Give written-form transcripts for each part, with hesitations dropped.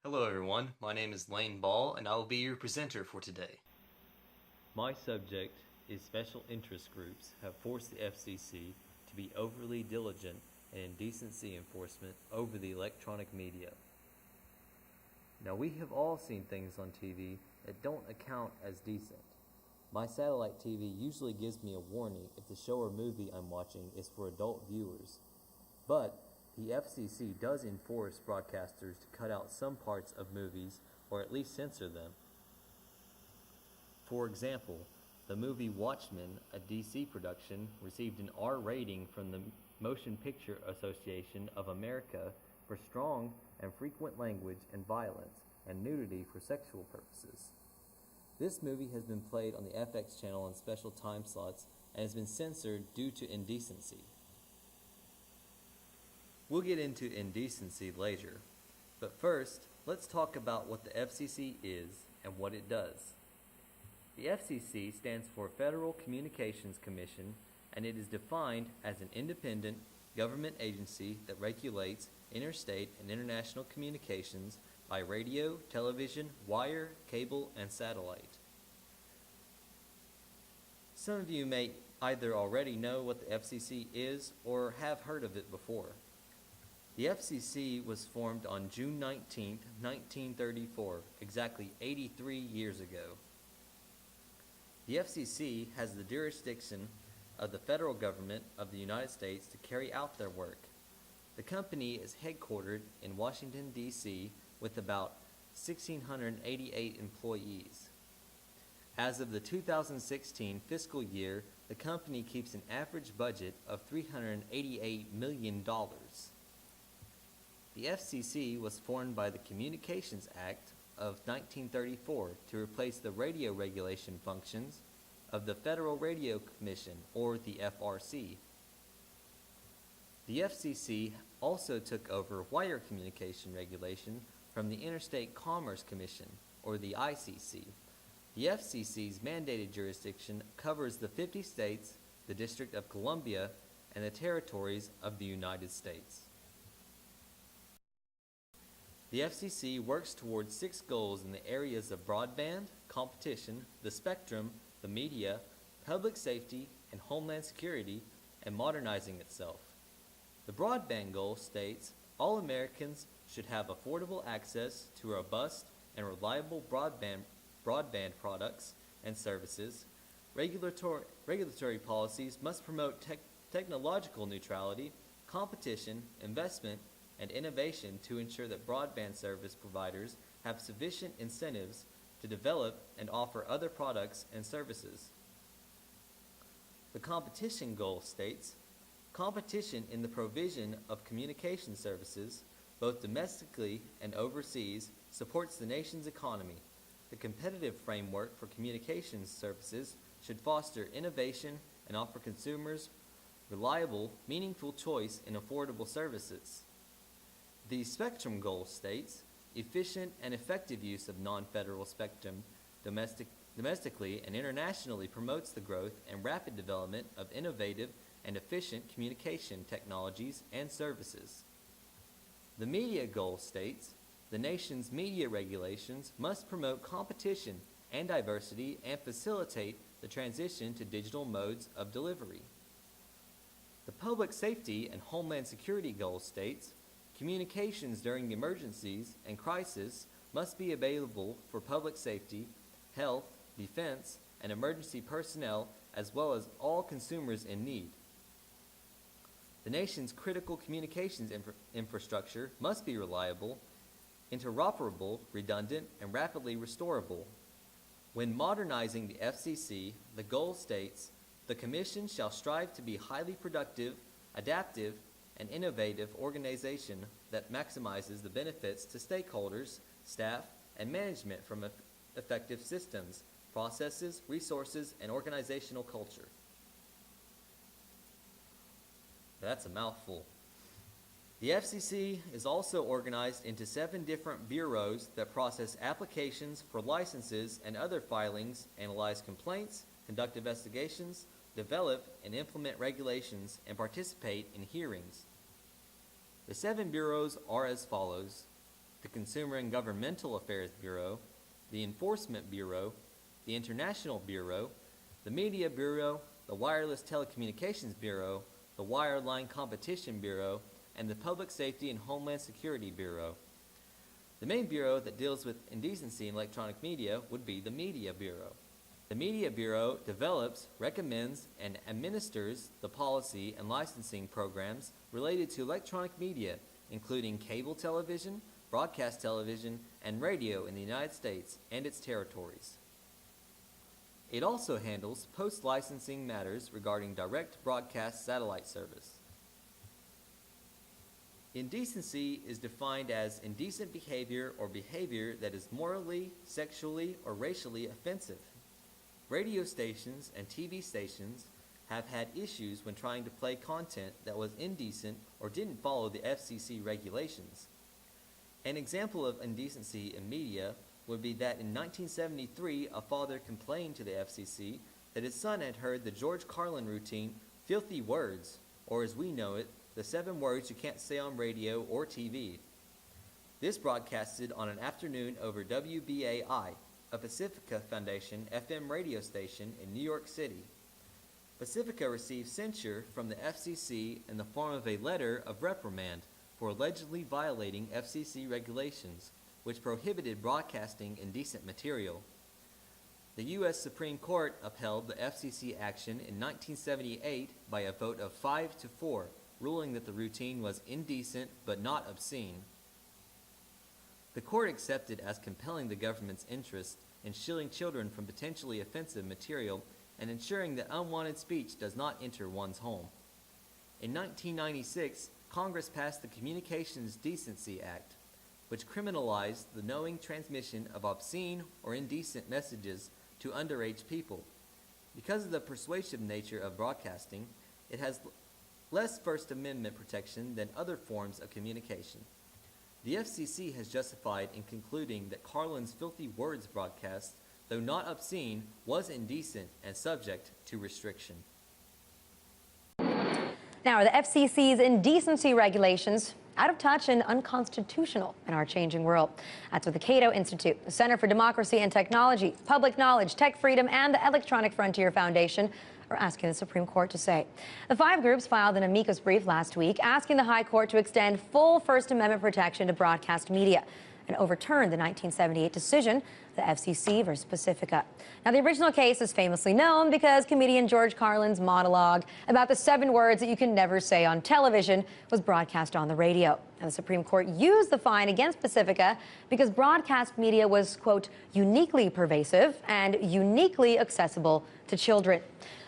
Hello everyone, my name is Lane Ball and I will be your presenter for today. My subject is special interest groups have forced the FCC to be overly diligent in indecency enforcement over the electronic media. Now, we have all seen things on TV that don't account as decent. My satellite TV usually gives me a warning if the show or movie I'm watching is for adult viewers. But the FCC does enforce broadcasters to cut out some parts of movies or at least censor them. For example, the movie Watchmen, a DC production, received an R rating from the Motion Picture Association of America for strong and frequent language and violence and nudity for sexual purposes. This movie has been played on the FX channel on special time slots and has been censored due to indecency. We'll get into indecency later, but first, let's talk about what the FCC is and what it does. The FCC stands for Federal Communications Commission, and it is defined as an independent government agency that regulates interstate and international communications by radio, television, wire, cable, and satellite. Some of you may either already know what the FCC is or have heard of it before. The FCC was formed on June 19, 1934, exactly 83 years ago. The FCC has the jurisdiction of the federal government of the United States to carry out their work. The company is headquartered in Washington, D.C., with about 1,688 employees. As of the 2016 fiscal year, the company keeps an average budget of $388 million. The FCC was formed by the Communications Act of 1934 to replace the radio regulation functions of the Federal Radio Commission, or the FRC. The FCC also took over wire communication regulation from the Interstate Commerce Commission, or the ICC. The FCC's mandated jurisdiction covers the 50 states, the District of Columbia, and the territories of the United States. The FCC works towards 6 goals in the areas of broadband, competition, the spectrum, the media, public safety, and homeland security, and modernizing itself. The broadband goal states all Americans should have affordable access to robust and reliable broadband products and services. Regulatory policies must promote technological neutrality, competition, investment, and innovation to ensure that broadband service providers have sufficient incentives to develop and offer other products and services. The competition goal states competition in the provision of communication services, both domestically and overseas, supports the nation's economy. The competitive framework for communications services should foster innovation and offer consumers reliable, meaningful choice in affordable services. The spectrum goal states efficient and effective use of non-federal spectrum domestically and internationally promotes the growth and rapid development of innovative and efficient communication technologies and services. The media goal states the nation's media regulations must promote competition and diversity and facilitate the transition to digital modes of delivery. The public safety and homeland security goal states communications during emergencies and crises must be available for public safety, health, defense, and emergency personnel, as well as all consumers in need. The nation's critical communications infrastructure must be reliable, interoperable, redundant, and rapidly restorable. When modernizing the FCC, the goal states, the Commission shall strive to be highly productive, adaptive, and innovative organization that maximizes the benefits to stakeholders, staff, and management from effective systems, processes, resources, and organizational culture. That's a mouthful. The FCC is also organized into 7 different bureaus that process applications for licenses and other filings, analyze complaints, conduct investigations, develop and implement regulations, and participate in hearings. The 7 bureaus are as follows: the Consumer and Governmental Affairs Bureau, the Enforcement Bureau, the International Bureau, the Media Bureau, the Wireless Telecommunications Bureau, the Wireline Competition Bureau, and the Public Safety and Homeland Security Bureau. The main bureau that deals with indecency in electronic media would be the Media Bureau. The Media Bureau develops, recommends, and administers the policy and licensing programs related to electronic media, including cable television, broadcast television, and radio in the United States and its territories. It also handles post-licensing matters regarding direct broadcast satellite service. Indecency is defined as indecent behavior or behavior that is morally, sexually, or racially offensive. Radio stations and TV stations have had issues when trying to play content that was indecent or didn't follow the FCC regulations. An example of indecency in media would be that in 1973, a father complained to the FCC that his son had heard the George Carlin routine, "filthy words," or as we know it, the 7 words you can't say on radio or TV. This broadcasted on an afternoon over WBAI, a Pacifica Foundation FM radio station in New York City. Pacifica received censure from the FCC in the form of a letter of reprimand for allegedly violating FCC regulations, which prohibited broadcasting indecent material. The U.S. Supreme Court upheld the FCC action in 1978 by a vote of 5-4, ruling that the routine was indecent but not obscene. The court accepted as compelling the government's interest in shielding children from potentially offensive material and ensuring that unwanted speech does not enter one's home. In 1996, Congress passed the Communications Decency Act, which criminalized the knowing transmission of obscene or indecent messages to underage people. Because of the persuasive nature of broadcasting, it has less First Amendment protection than other forms of communication. The FCC has justified in concluding that Carlin's filthy words broadcast, though not obscene, was indecent and subject to restriction. Now, are the FCC's indecency regulations out of touch and unconstitutional in our changing world? That's what the Cato Institute, the Center for Democracy and Technology, Public Knowledge, Tech Freedom, and the Electronic Frontier Foundation are asking the Supreme Court to say. The 5 groups filed an amicus brief last week asking the High Court to extend full First Amendment protection to broadcast media and overturn the 1978 decision, the FCC versus Pacifica. Now, the original case is famously known because comedian George Carlin's monologue about the 7 words that you can never say on television was broadcast on the radio. And the Supreme Court used the fine against Pacifica because broadcast media was, quote, uniquely pervasive and uniquely accessible to children.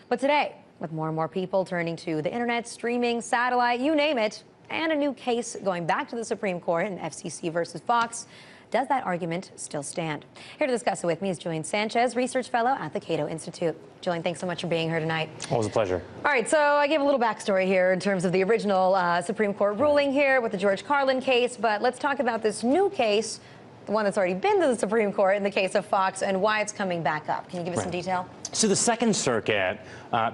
But today, with more and more people turning to the internet, streaming, satellite, you name it, and a new case going back to the Supreme Court in FCC versus Fox, does that argument still stand? Here to discuss it with me is Julian Sanchez, Research Fellow at the Cato Institute. Julian, thanks so much for being here tonight. Always a pleasure. All right, so I gave a little backstory here in terms of the original Supreme Court ruling here with the George Carlin case, but let's talk about this new case, the one that's already been to the Supreme Court in the case of Fox, and why it's coming back up. Can you give us some detail? So the Second Circuit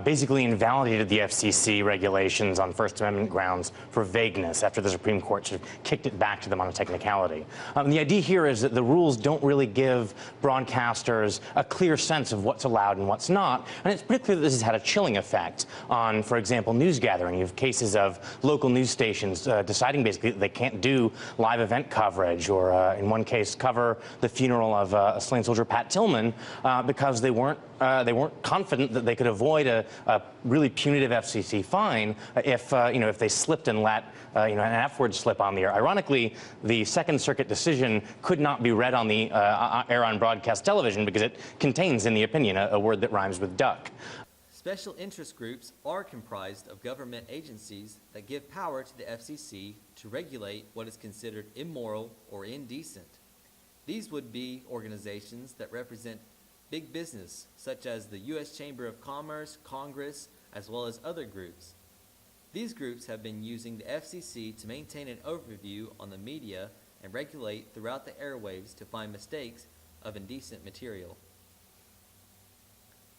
basically invalidated the FCC regulations on First Amendment grounds for vagueness after the Supreme Court sort of kicked it back to them on a technicality. The idea here is that the rules don't really give broadcasters a clear sense of what's allowed and what's not, and it's pretty clear that this has had a chilling effect on, for example, news gathering. You have cases of local news stations deciding basically that they can't do live event coverage, or in one case cover the funeral of a slain soldier, Pat Tillman, because they weren't confident that they could avoid a really punitive FCC fine if they slipped and let an F-word slip on the air. Ironically, the Second Circuit decision could not be read on the air on broadcast television because it contains, in the opinion, a word that rhymes with duck. Special interest groups are comprised of government agencies that give power to the FCC to regulate what is considered immoral or indecent. These would be organizations that represent big business, such as the U.S. Chamber of Commerce, Congress, as well as other groups. These groups have been using the FCC to maintain an overview on the media and regulate throughout the airwaves to find mistakes of indecent material.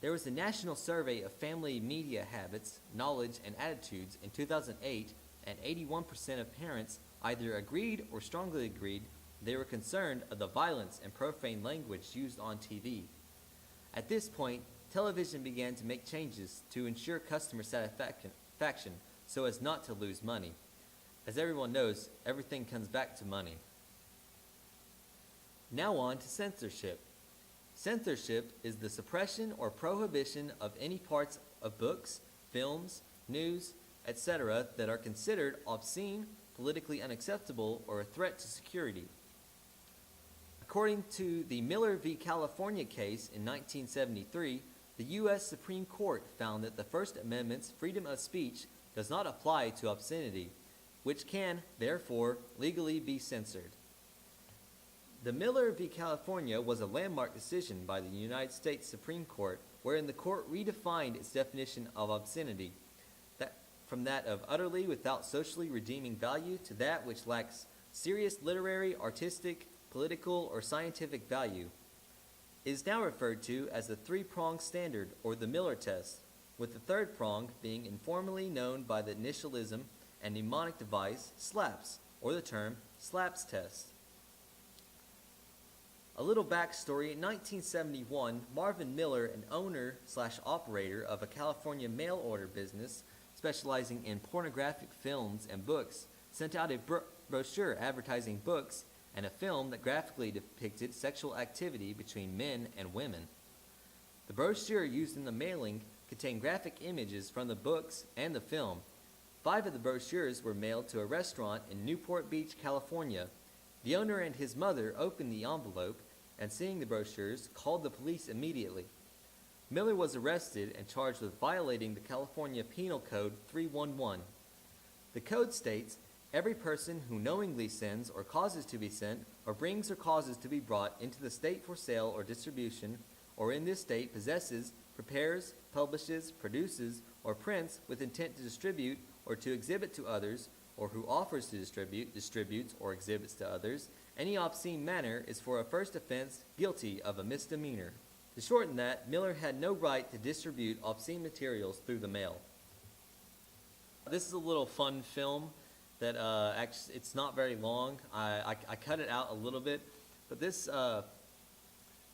There was a national survey of family media habits, knowledge, and attitudes in 2008, and 81% of parents either agreed or strongly agreed They were concerned of the violence and profane language used on TV. At this point, television began to make changes to ensure customer satisfaction so as not to lose money. As everyone knows, everything comes back to money. Now on to censorship. Censorship is the suppression or prohibition of any parts of books, films, news, etc. that are considered obscene, politically unacceptable, or a threat to security. According to the Miller v. California case in 1973, the U.S. Supreme Court found that the First Amendment's freedom of speech does not apply to obscenity, which can, therefore, legally be censored. The Miller v. California was a landmark decision by the United States Supreme Court, wherein the court redefined its definition of obscenity, from that of utterly without socially redeeming value to that which lacks serious literary, artistic, political, or scientific value. It is now referred to as the three-pronged standard, or the Miller test, with the third prong being informally known by the initialism and mnemonic device SLAPS, or the term SLAPS test. A little backstory: in 1971, Marvin Miller, an owner/operator of a California mail order business specializing in pornographic films and books, sent out a brochure advertising books and a film that graphically depicted sexual activity between men and women. The brochure used in the mailing contained graphic images from the books and the film. 5 of the brochures were mailed to a restaurant in Newport Beach, California. The owner and his mother opened the envelope and, seeing the brochures, called the police immediately. Miller was arrested and charged with violating the California Penal Code 311. The code states, every person who knowingly sends or causes to be sent or brings or causes to be brought into the state for sale or distribution, or in this state possesses, prepares, publishes, produces, or prints with intent to distribute or to exhibit to others, or who offers to distribute, distributes, or exhibits to others, any obscene manner is for a first offense guilty of a misdemeanor. To shorten that, Miller had no right to distribute obscene materials through the mail. This is a little fun film that actually, it's not very long. I cut it out a little bit, but this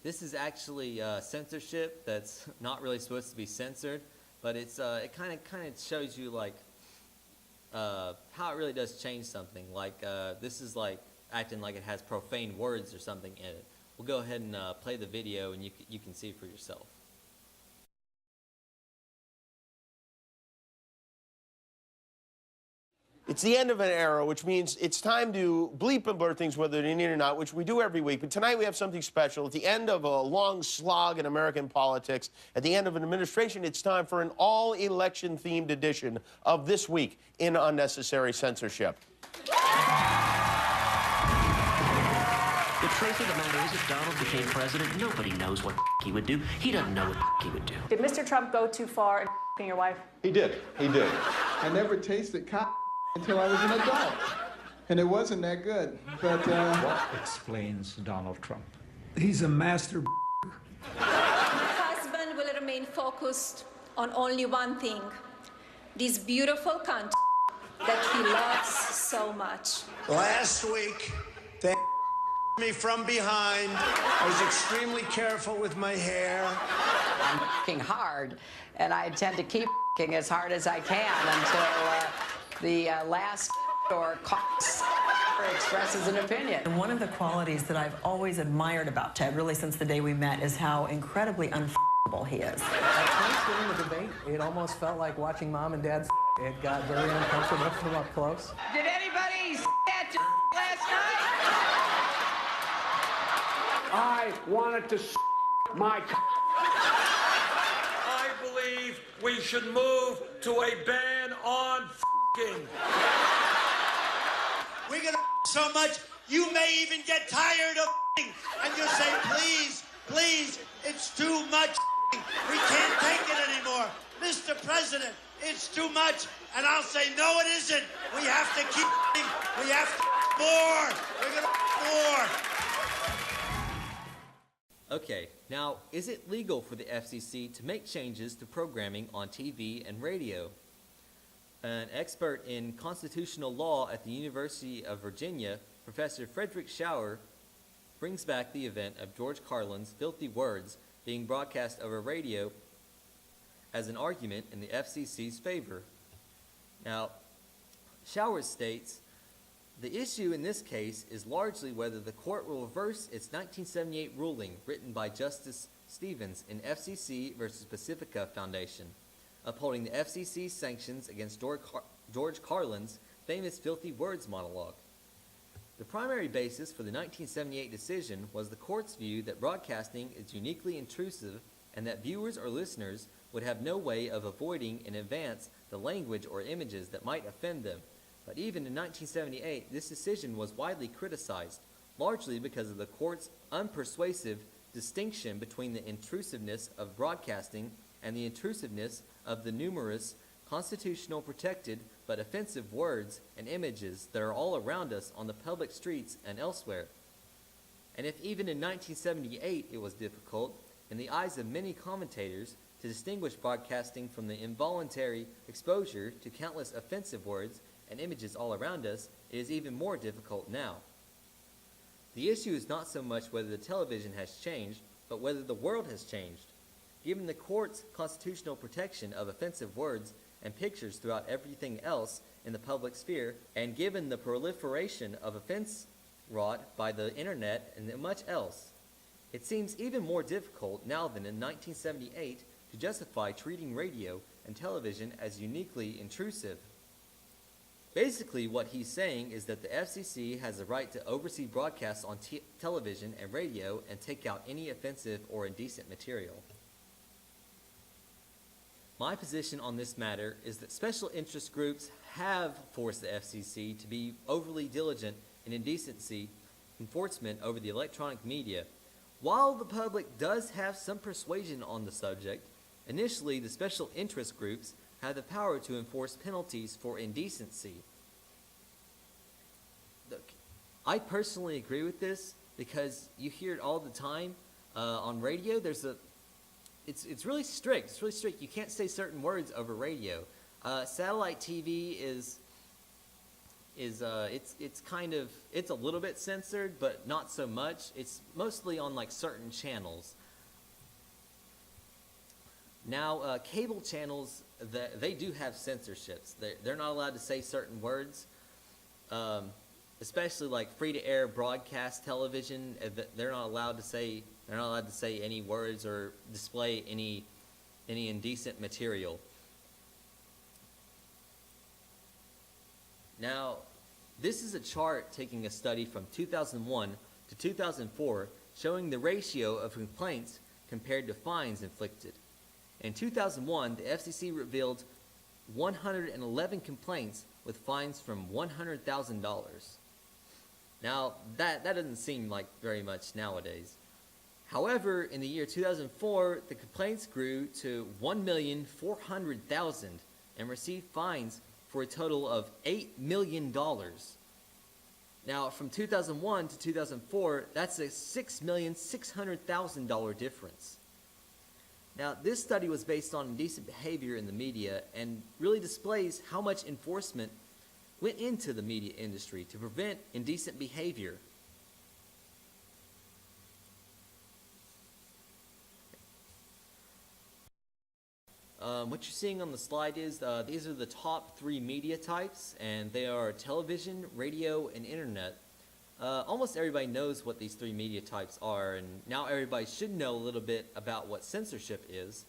is actually censorship that's not really supposed to be censored, but it's it kind of shows you like how it really does change something. Like this is like acting like it has profane words or something in it. We'll go ahead and play the video, and you can see for yourself. It's the end of an era, which means it's time to bleep and blur things, whether they need or not, which we do every week. But tonight we have something special. At the end of a long slog in American politics, at the end of an administration, it's time for an all-election themed edition of This Week in Unnecessary Censorship. The truth of the matter is, if Donald became president, nobody knows what he would do. He doesn't know what he would do. Did Mr. Trump go too far in your wife? He did. He did. I never tasted cock until I was an adult, and it wasn't that good. But what explains Donald Trump? He's a master. My husband will remain focused on only one thing: this beautiful country that he loves so much. Last week, they me from behind. I was extremely careful with my hair. I'm working hard, and I intend to keep working as hard as I can until the last or expresses an opinion. And one of the qualities that I've always admired about Ted, really since the day we met, is how incredibly unf***able he is. At points during the debate, it almost felt like watching Mom and Dad. It got very uncomfortable from up close. Did anybody at your last night? I wanted to my. I believe we should move to a ban on f***ing. We're gonna so much, you may even get tired of f***ing, and you'll say, please, please, it's too much f***ing. We can't take it anymore. Mr. President, it's too much. And I'll say, no, it isn't. We have to keep f***ing. We have to more. We're gonna more. Okay, now, is it legal for the FCC to make changes to programming on TV and radio? An expert in constitutional law at the University of Virginia, Professor Frederick Schauer brings back the event of George Carlin's filthy words being broadcast over radio as an argument in the FCC's favor. Now, Schauer states, the issue in this case is largely whether the court will reverse its 1978 ruling written by Justice Stevens in FCC versus Pacifica Foundation, upholding the FCC's sanctions against George Carlin's famous filthy words monologue. The primary basis for the 1978 decision was the court's view that broadcasting is uniquely intrusive and that viewers or listeners would have no way of avoiding in advance the language or images that might offend them. But even in 1978, this decision was widely criticized, largely because of the court's unpersuasive distinction between the intrusiveness of broadcasting and the intrusiveness of the numerous constitutional protected but offensive words and images that are all around us on the public streets and elsewhere. And if even in 1978 it was difficult, in the eyes of many commentators, to distinguish broadcasting from the involuntary exposure to countless offensive words and images all around us, it is even more difficult now. The issue is not so much whether the television has changed, but whether the world has changed. Given the court's constitutional protection of offensive words and pictures throughout everything else in the public sphere, and given the proliferation of offense wrought by the internet and much else, it seems even more difficult now than in 1978 to justify treating radio and television as uniquely intrusive. Basically, what he's saying is that the FCC has the right to oversee broadcasts on television and radio and take out any offensive or indecent material. My position on this matter is that special interest groups have forced the FCC to be overly diligent in indecency enforcement over the electronic media. While the public does have some persuasion on the subject, initially the special interest groups have the power to enforce penalties for indecency. Look, I personally agree with this because you hear it all the time on radio. It's really strict. It's really strict. You can't say certain words over radio. Satellite TV it's a little bit censored, but not so much. It's mostly on like certain channels. Now, cable channels, they do have censorships. They're not allowed to say certain words, especially like free-to-air broadcast television. They're not allowed to say any words or display any indecent material. Now, this is a chart taking a study from 2001 to 2004 showing the ratio of complaints compared to fines inflicted. In 2001, the FCC revealed 111 complaints with fines from $100,000. Now, that doesn't seem like very much nowadays. However, in the year 2004, the complaints grew to 1,400,000 and received fines for a total of $8 million. Now, from 2001 to 2004, that's a $6,600,000 difference. Now, this study was based on indecent behavior in the media and really displays how much enforcement went into the media industry to prevent indecent behavior. What you're seeing on the slide is these are the top 3 media types, and they are television, radio, and internet. Almost everybody knows what these 3 media types are, and now everybody should know a little bit about what censorship is.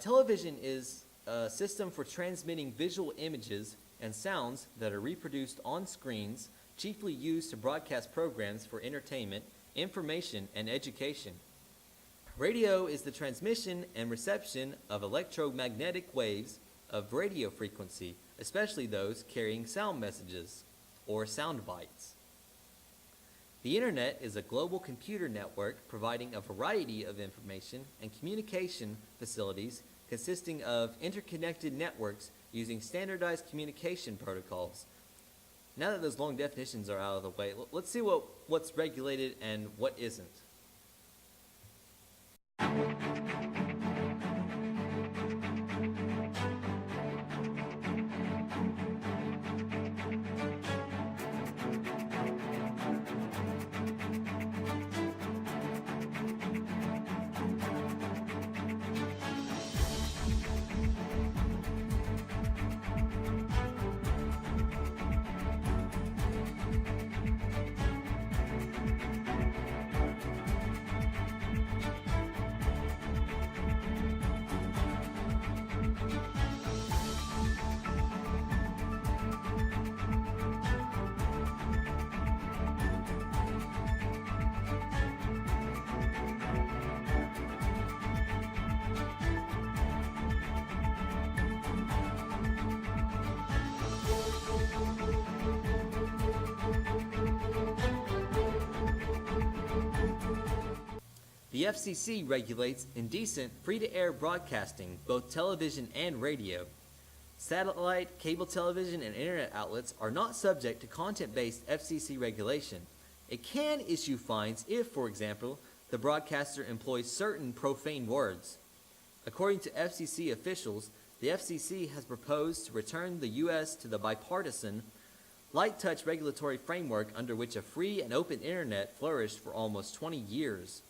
Television is a system for transmitting visual images and sounds that are reproduced on screens, chiefly used to broadcast programs for entertainment, information, and education. Radio is the transmission and reception of electromagnetic waves of radio frequency, especially those carrying sound messages, or sound bites. The Internet is a global computer network providing a variety of information and communication facilities consisting of interconnected networks using standardized communication protocols. Now that those long definitions are out of the way, let's see what's regulated and what isn't. The FCC regulates indecent, free-to-air broadcasting, both television and radio. Satellite, cable television, and internet outlets are not subject to content-based FCC regulation. It can issue fines if, for example, the broadcaster employs certain profane words. According to FCC officials, the FCC has proposed to return the U.S. to the bipartisan, light-touch regulatory framework under which a free and open internet flourished for almost 20 years.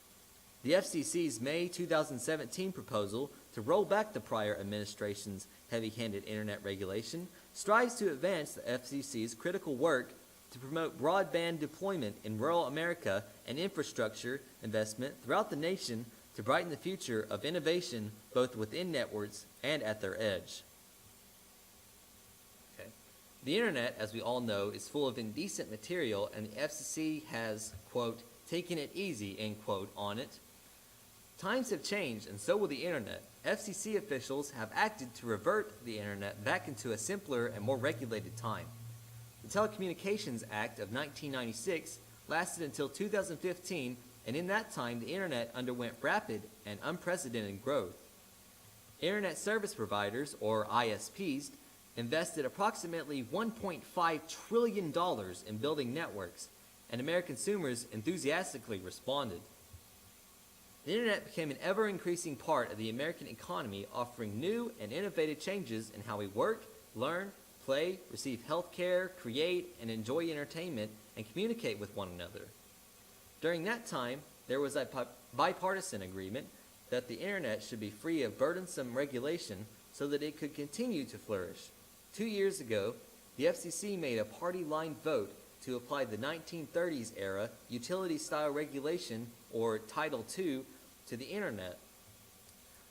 The FCC's May 2017 proposal to roll back the prior administration's heavy-handed internet regulation strives to advance the FCC's critical work to promote broadband deployment in rural America and infrastructure investment throughout the nation to brighten the future of innovation both within networks and at their edge. The internet, as we all know, is full of indecent material, and the FCC has, quote, taken it easy, end quote, on it. Times have changed, and so will the internet. FCC officials have acted to revert the internet back into a simpler and more regulated time. The Telecommunications Act of 1996 lasted until 2015, and in that time, the internet underwent rapid and unprecedented growth. Internet service providers, or ISPs, invested approximately $1.5 trillion in building networks, and American consumers enthusiastically responded. The internet became an ever-increasing part of the American economy, offering new and innovative changes in how we work, learn, play, receive health care, create, and enjoy entertainment, and communicate with one another. During that time, there was a bipartisan agreement that the internet should be free of burdensome regulation so that it could continue to flourish. 2 years ago, the FCC made a party-line vote to apply the 1930s era utility-style regulation, or Title II, to the internet.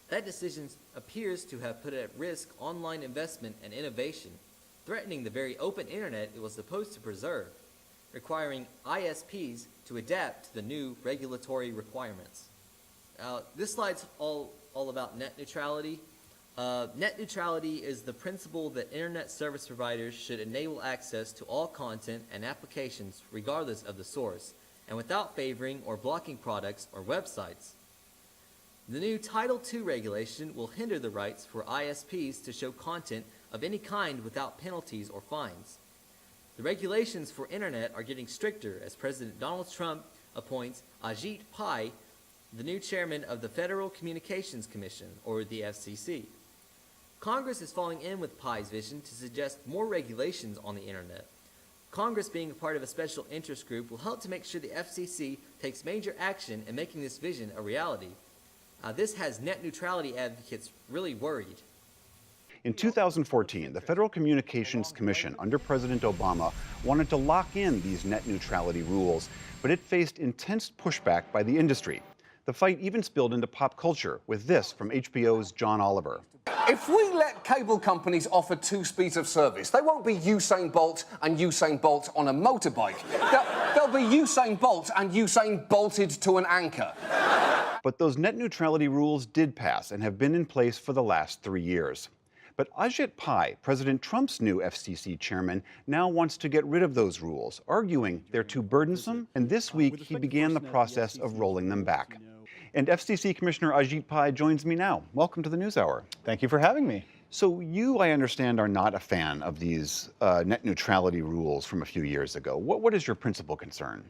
That decision appears to have put at risk online investment and innovation, threatening the very open internet it was supposed to preserve, requiring ISPs to adapt to the new regulatory requirements. This slide's all about net neutrality. Net neutrality is the principle that internet service providers should enable access to all content and applications regardless of the source, and without favoring or blocking products or websites. The new Title II regulation will hinder the rights for ISPs to show content of any kind without penalties or fines. The regulations for internet are getting stricter as President Donald Trump appoints Ajit Pai, the new chairman of the Federal Communications Commission, or the FCC. Congress is falling in with Pai's vision to suggest more regulations on the internet. Congress, being a part of a special interest group, will help to make sure the FCC takes major action in making this vision a reality. This has net neutrality advocates really worried. In 2014, the Federal Communications Commission under President Obama wanted to lock in these net neutrality rules, but it faced intense pushback by the industry. The fight even spilled into pop culture with this from HBO's John Oliver. If we let cable companies offer two speeds of service, they won't be Usain Bolt and Usain Bolt on a motorbike. They'll be Usain Bolt and Usain bolted to an anchor. But those net neutrality rules did pass and have been in place for the last 3 years. But Ajit Pai, President Trump's new FCC chairman, now wants to get rid of those rules, arguing they're too burdensome, and this week he began the process of rolling them back. And FCC Commissioner Ajit Pai joins me now. Welcome to the NewsHour. Thank you for having me. So you, I understand, are not a fan of these net neutrality rules from a few years ago. What is your principal concern?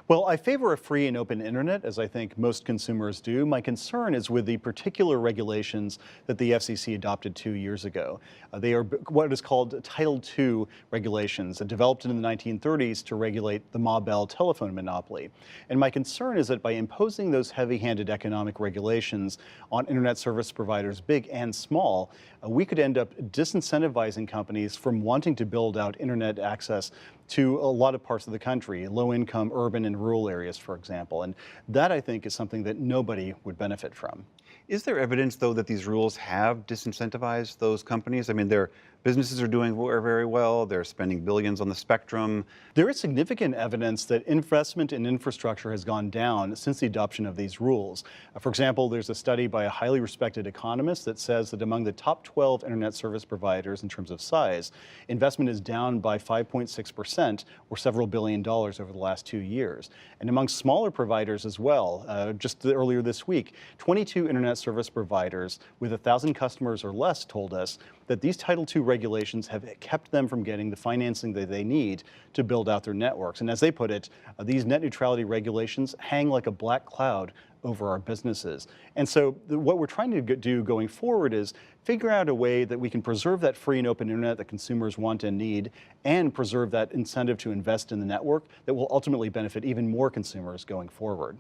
Well, I favor a free and open internet, as I think most consumers do. My concern is with the particular regulations that the FCC adopted 2 years ago. They are what is called Title II regulations, developed in the 1930s to regulate the Ma Bell telephone monopoly. And my concern is that by imposing those heavy-handed economic regulations on internet service providers, big and small, we could end up disincentivizing companies from wanting to build out internet access to a lot of parts of the country, low-income, urban, and rural areas, for example. And that, I think, is something that nobody would benefit from. Is there evidence, though, that these rules have disincentivized those companies? I mean, they're Businesses are doing very well. They're spending billions on the spectrum. There is significant evidence that investment in infrastructure has gone down since the adoption of these rules. For example, there's a study by a highly respected economist that says that among the top 12 internet service providers in terms of size, investment is down by 5.6%, or several $billions over the last 2 years. And among smaller providers as well, just earlier this week, 22 internet service providers with 1,000 customers or less told us that these Title II regulations have kept them from getting the financing that they need to build out their networks. And as they put it, these net neutrality regulations hang like a black cloud over our businesses. And so what we're trying to do going forward is figure out a way that we can preserve that free and open internet that consumers want and need, and preserve that incentive to invest in the network that will ultimately benefit even more consumers going forward.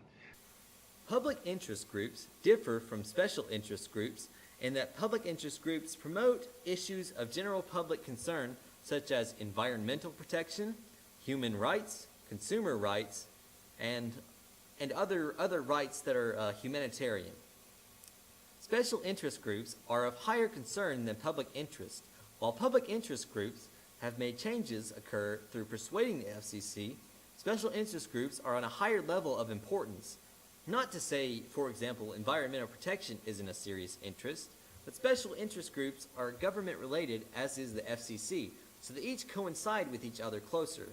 Public interest groups differ from special interest groups in that public interest groups promote issues of general public concern such as environmental protection, human rights, consumer rights, and other rights that are humanitarian. Special interest groups are of higher concern than public interest. While public interest groups have made changes occur through persuading the FCC, special interest groups are on a higher level of importance. Not to say, for example, environmental protection isn't a serious interest, but special interest groups are government related, as is the FCC, so they each coincide with each other closer.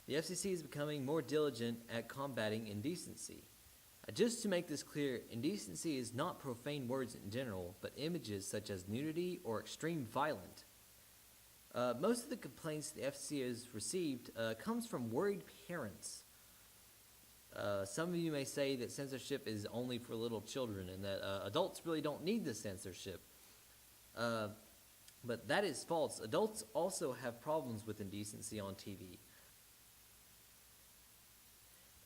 The FCC is becoming more diligent at combating indecency. Just to make this clear, indecency is not profane words in general, but images such as nudity or extreme violence. Most of the complaints the FCC has received comes from worried parents. Some of you may say that censorship is only for little children and that adults really don't need the censorship. But that is false. Adults also have problems with indecency on TV.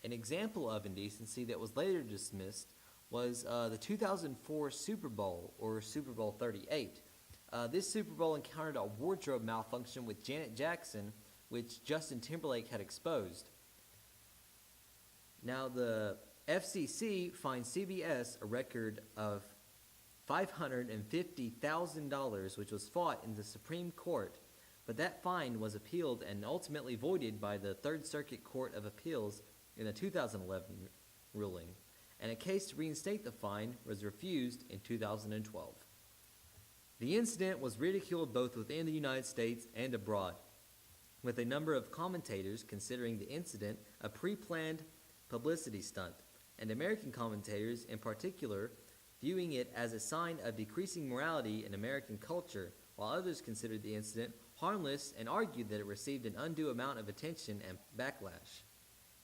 An example of indecency that was later dismissed was the 2004 Super Bowl, or Super Bowl 38. This Super Bowl encountered a wardrobe malfunction with Janet Jackson, which Justin Timberlake had exposed. Now, the FCC fined CBS a record of $550,000, which was fought in the Supreme Court, but that fine was appealed and ultimately voided by the Third Circuit Court of Appeals in a 2011 ruling, and a case to reinstate the fine was refused in 2012. The incident was ridiculed both within the United States and abroad, with a number of commentators considering the incident a pre-planned publicity stunt, and American commentators in particular viewing it as a sign of decreasing morality in American culture, while others considered the incident harmless and argued that it received an undue amount of attention and backlash.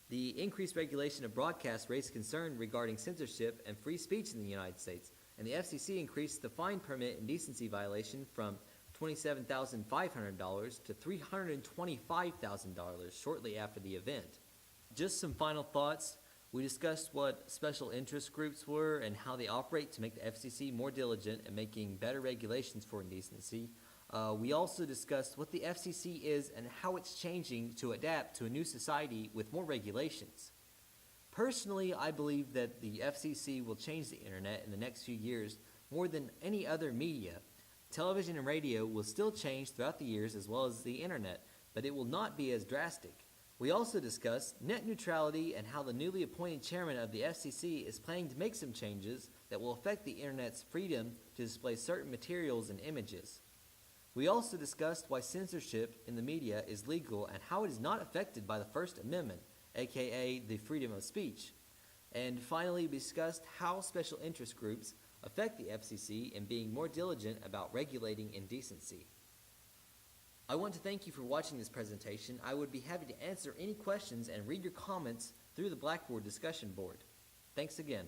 The increased regulation of broadcast raised concern regarding censorship and free speech in the United States, and the FCC increased the fine permit indecency violation from $27,500 to $325,000 shortly after the event. Just some final thoughts. We discussed what special interest groups were and how they operate to make the FCC more diligent in making better regulations for indecency. We also discussed what the FCC is and how it's changing to adapt to a new society with more regulations. Personally, I believe that the FCC will change the internet in the next few years more than any other media. Television and radio will still change throughout the years as well as the internet, but it will not be as drastic. We also discussed net neutrality and how the newly appointed chairman of the FCC is planning to make some changes that will affect the internet's freedom to display certain materials and images. We also discussed why censorship in the media is legal and how it is not affected by the First Amendment, aka the freedom of speech. And finally, we discussed how special interest groups affect the FCC in being more diligent about regulating indecency. I want to thank you for watching this presentation. I would be happy to answer any questions and read your comments through the Blackboard discussion board. Thanks again.